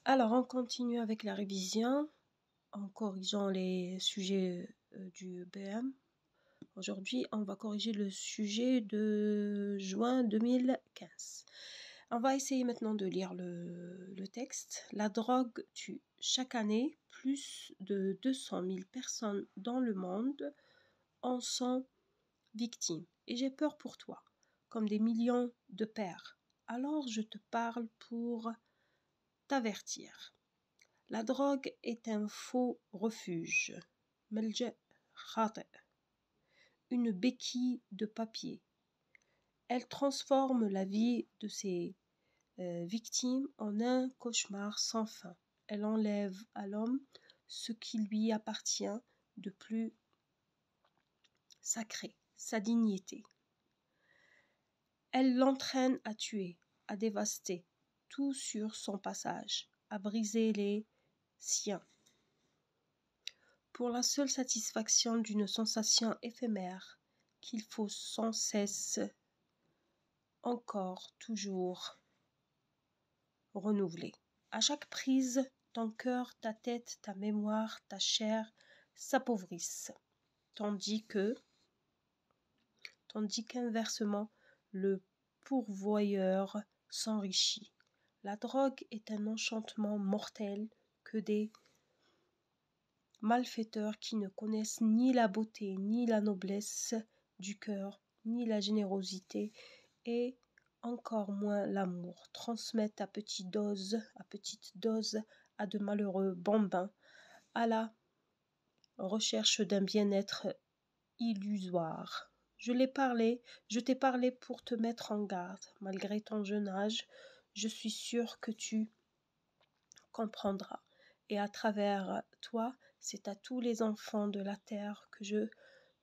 Alors, on continue avec la révision en corrigeant les sujets du BM. Aujourd'hui, on va corriger le sujet de juin 2015. On va essayer maintenant de lire le texte. La drogue tue chaque année plus de 200 000 personnes dans le monde en sont victimes. Et j'ai peur pour toi, comme des millions de pères. Alors je te parle pour t'avertir. La drogue est un faux refuge, ملجأ خاطئ, une béquille de papier. Elle transforme la vie de ses victimes en un cauchemar sans fin. Elle enlève à l'homme ce qui lui appartient de plus sacré, sa dignité. Elle l'entraîne à tuer, à dévaster tout sur son passage, à briser les siens. Pour la seule satisfaction d'une sensation éphémère qu'il faut sans cesse, encore, toujours, renouveler. À chaque prise, ton cœur, ta tête, ta mémoire, ta chair s'appauvrissent, tandis qu'inversement, le pourvoyeur s'enrichit. La drogue est un enchantement mortel que des malfaiteurs qui ne connaissent ni la beauté, ni la noblesse du cœur, ni la générosité, et encore moins l'amour, transmettent à petite dose à de malheureux bambins, à la recherche d'un bien-être illusoire. Je t'ai parlé pour te mettre en garde. Malgré ton jeune âge, je suis sûre que tu comprendras. Et à travers toi, c'est à tous les enfants de la terre que je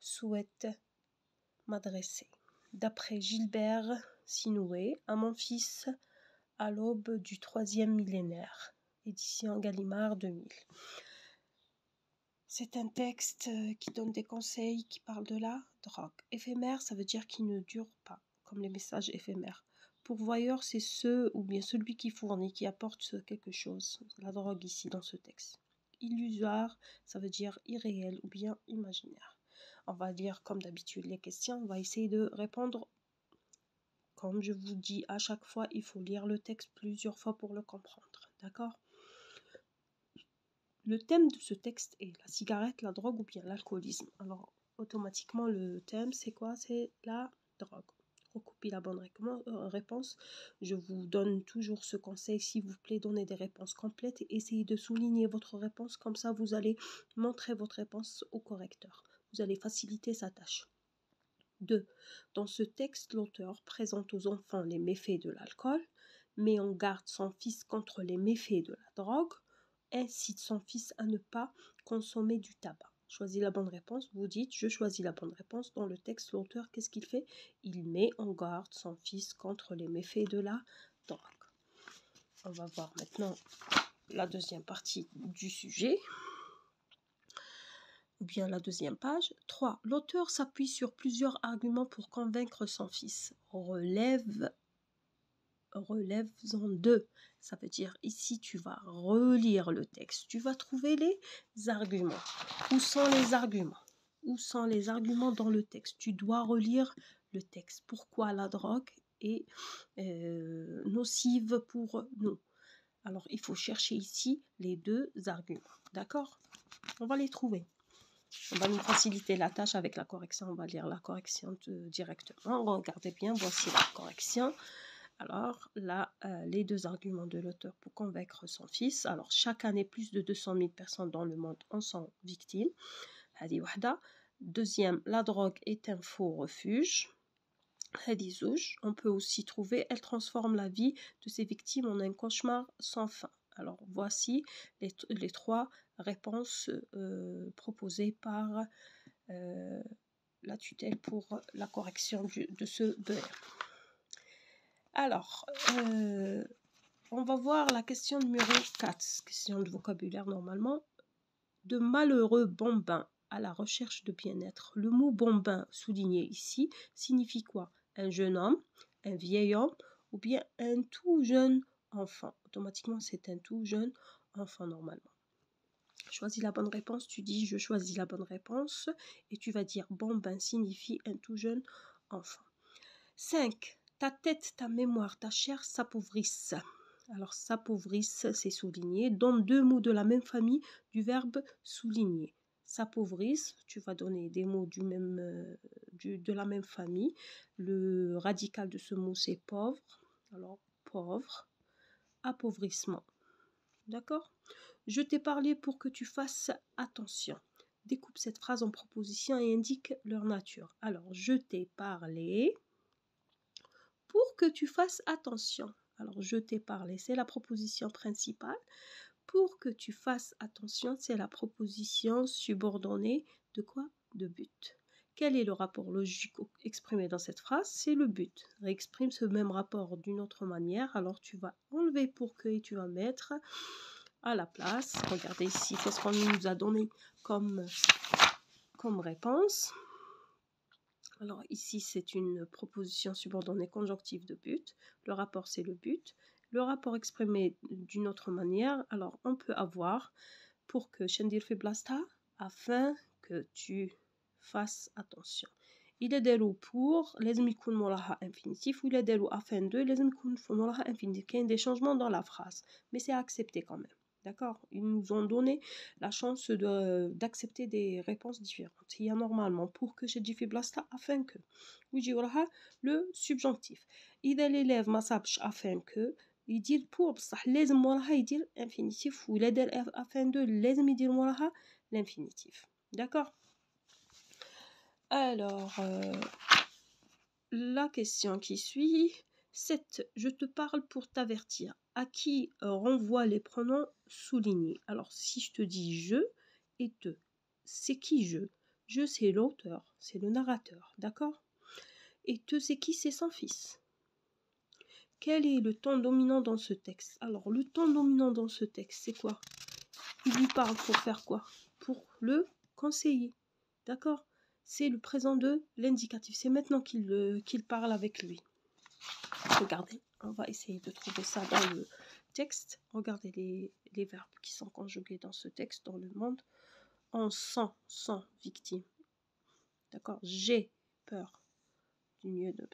souhaite m'adresser. D'après Gilbert Sinoué, à mon fils à l'aube du 3e millénaire. Édition Gallimard 2000. C'est un texte qui donne des conseils, qui parle de la drogue. Éphémère, ça veut dire qui ne dure pas, comme les messages éphémères. Pourvoyeur, c'est celui qui fournit, qui apporte quelque chose. La drogue ici, dans ce texte. Illusoire, ça veut dire irréel ou bien imaginaire. On va lire comme d'habitude les questions. On va essayer de répondre. Comme je vous dis à chaque fois, il faut lire le texte plusieurs fois pour le comprendre. D'accord ? Le thème de ce texte est la cigarette, la drogue ou bien l'alcoolisme. Alors, automatiquement, le thème, c'est quoi? C'est la drogue. Recopiez la bonne réponse. Je vous donne toujours ce conseil, s'il vous plaît, donnez des réponses complètes et essayez de souligner votre réponse. Comme ça, vous allez montrer votre réponse au correcteur. Vous allez faciliter sa tâche. 2. Dans ce texte, l'auteur présente aux enfants les méfaits de l'alcool, met en garde son fils contre les méfaits de la drogue, incite son fils à ne pas consommer du tabac. Choisis la bonne réponse. Vous dites, je choisis la bonne réponse. Dans le texte, l'auteur, qu'est-ce qu'il fait? Il met en garde son fils contre les méfaits de la drogue. On va voir maintenant la deuxième partie du sujet, ou bien la deuxième page. 3. L'auteur s'appuie sur plusieurs arguments pour convaincre son fils. Relève-en 2. Ça veut dire ici tu vas relire le texte. Tu vas trouver les arguments. Où sont les arguments? Où sont les arguments dans le texte? Tu dois relire le texte. Pourquoi la drogue est nocive pour nous? Alors il faut chercher ici les 2 arguments. D'accord? On va les trouver. On va nous faciliter la tâche avec la correction. On va lire la correction directement. Regardez bien, voici la correction. Alors là, les 2 arguments de l'auteur pour convaincre son fils. Alors chaque année, plus de 200 000 personnes dans le monde en sont victimes. Hadi wahda. Deuxième, la drogue est un faux refuge. Hadi zouj. On peut aussi trouver, elle transforme la vie de ses victimes en un cauchemar sans fin. Alors voici les 3 réponses proposées par la tutelle pour la correction de ce BR. Alors, on va voir la question numéro 4, question de vocabulaire normalement. De malheureux bambins à la recherche de bien-être. Le mot bambin souligné ici signifie quoi? Un jeune homme, un vieil homme ou bien un tout jeune enfant. Automatiquement, c'est un tout jeune enfant normalement. Choisis la bonne réponse, tu dis je choisis la bonne réponse et tu vas dire bon ben signifie un tout jeune enfant. 5. Ta tête, ta mémoire, ta chair s'appauvrissent. Alors s'appauvrissent, c'est souligné. Donne deux mots de la même famille du verbe souligner. S'appauvrissent, tu vas donner des mots de la même famille. Le radical de ce mot c'est pauvre. Alors pauvre, appauvrissement. D'accord ? Je t'ai parlé pour que tu fasses attention. Découpe cette phrase en propositions et indique leur nature. Alors, je t'ai parlé pour que tu fasses attention. Alors, je t'ai parlé, c'est la proposition principale. Pour que tu fasses attention, c'est la proposition subordonnée de quoi? De but. Quel est le rapport logique exprimé dans cette phrase? C'est le but. Réexprime ce même rapport d'une autre manière. Alors, tu vas enlever pour que et tu vas mettre à la place. Regardez ici, c'est ce qu'on nous a donné comme réponse. Alors ici, c'est une proposition subordonnée conjonctive de but. Le rapport, c'est le but. Le rapport exprimé d'une autre manière, alors on peut avoir pour que Shendir fait blasta, afin que tu fasses attention. Il est دالو pour لازم يكون موراها infinitif ou il est دالو afin de لازم يكون موراها infinitif. Il y a des changements dans la phrase, mais c'est accepté quand même. D'accord? Ils nous ont donné la chance d'accepter des réponses différentes. Il y a normalement pour que j'ai fait blasta afin que. ويجي وراها le subjonctif. إذا l'élève ما صابش afin que يدير pour بصح لازم وراها يدير infinitif ولا دار afin de لازم يدير وراها l'infinitif. D'accord? Alors, la question qui suit, 7. Je te parle pour t'avertir. À qui renvoient les pronoms soulignés? Alors, si je te dis je et te, c'est qui je? Je, c'est l'auteur, c'est le narrateur, d'accord? Et te, c'est qui? C'est son fils. Quel est le ton dominant dans ce texte? Alors, le ton dominant dans ce texte, c'est quoi? Il lui parle pour faire quoi? Pour le conseiller, d'accord? C'est le présent de l'indicatif. C'est maintenant qu'il parle avec lui. Regardez, on va essayer de trouver ça dans le texte. Regardez les verbes qui sont conjugués dans ce texte, dans le monde. On sent, victime. D'accord? J'ai peur. Du mieux de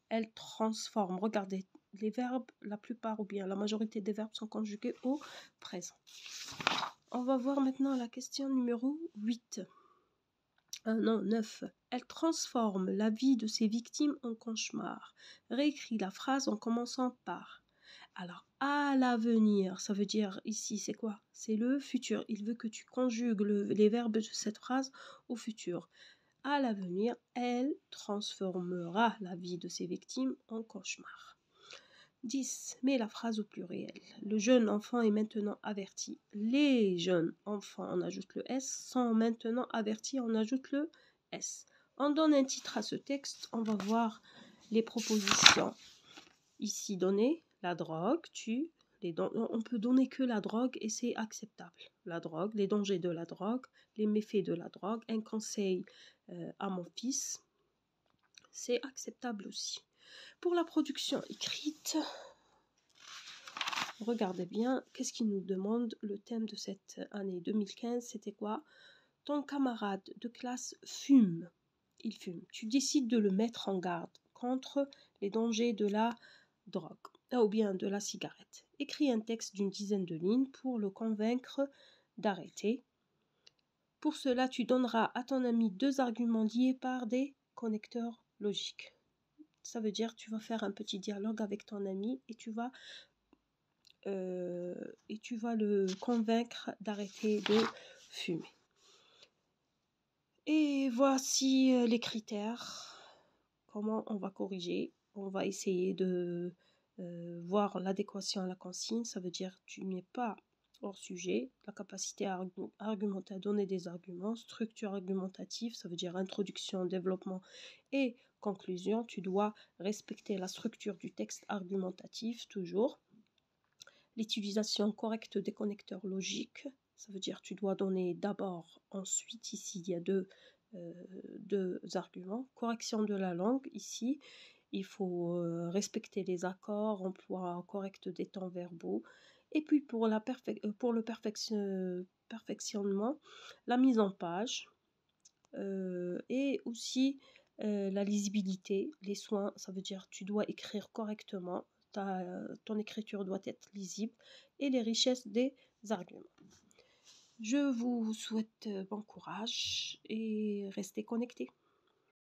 elle transforme. Regardez, les verbes, la plupart ou bien la majorité des verbes sont conjugués au présent. On va voir maintenant la question numéro 8. Non, 9. Elle transforme la vie de ses victimes en cauchemar. Réécris la phrase en commençant par. Alors, à l'avenir, ça veut dire ici, c'est quoi? C'est le futur. Il veut que tu conjugues les verbes de cette phrase au futur. À l'avenir, elle transformera la vie de ses victimes en cauchemar. 10. Mets la phrase au pluriel. Le jeune enfant est maintenant averti. Les jeunes enfants, on ajoute le S, sont maintenant avertis, on ajoute le S. On donne un titre à ce texte, on va voir les propositions ici données. La drogue tue, on peut donner que la drogue et c'est acceptable. La drogue, les dangers de la drogue, les méfaits de la drogue, un conseil à mon fils, c'est acceptable aussi. Pour la production écrite, regardez bien, qu'est-ce qu'il nous demande? Le thème de cette année 2015, c'était quoi? Ton camarade de classe fume. Il fume. Tu décides de le mettre en garde contre les dangers de la drogue ou bien de la cigarette. Écris un texte d'une dizaine de lignes pour le convaincre d'arrêter. Pour cela, tu donneras à ton ami 2 arguments liés par des connecteurs logiques. Ça veut dire tu vas faire un petit dialogue avec ton ami et tu vas le convaincre d'arrêter de fumer. Et voici les critères. Comment on va corriger? On va essayer de voir l'adéquation à la consigne. Ça veut dire tu n'es pas hors sujet. La capacité à argumenter, à donner des arguments. Structure argumentative, ça veut dire introduction, développement et conclusion. Tu dois respecter la structure du texte argumentatif toujours. L'utilisation correcte des connecteurs logiques, ça veut dire tu dois donner d'abord, ensuite, ici il y a deux arguments. Correction de la langue, ici, il faut respecter les accords, emploi correct des temps verbaux. Et puis pour le perfectionnement, la mise en page et aussi la lisibilité, les soins, ça veut dire tu dois écrire correctement, ton écriture doit être lisible et les richesses des arguments. Je vous souhaite bon courage et restez connectés.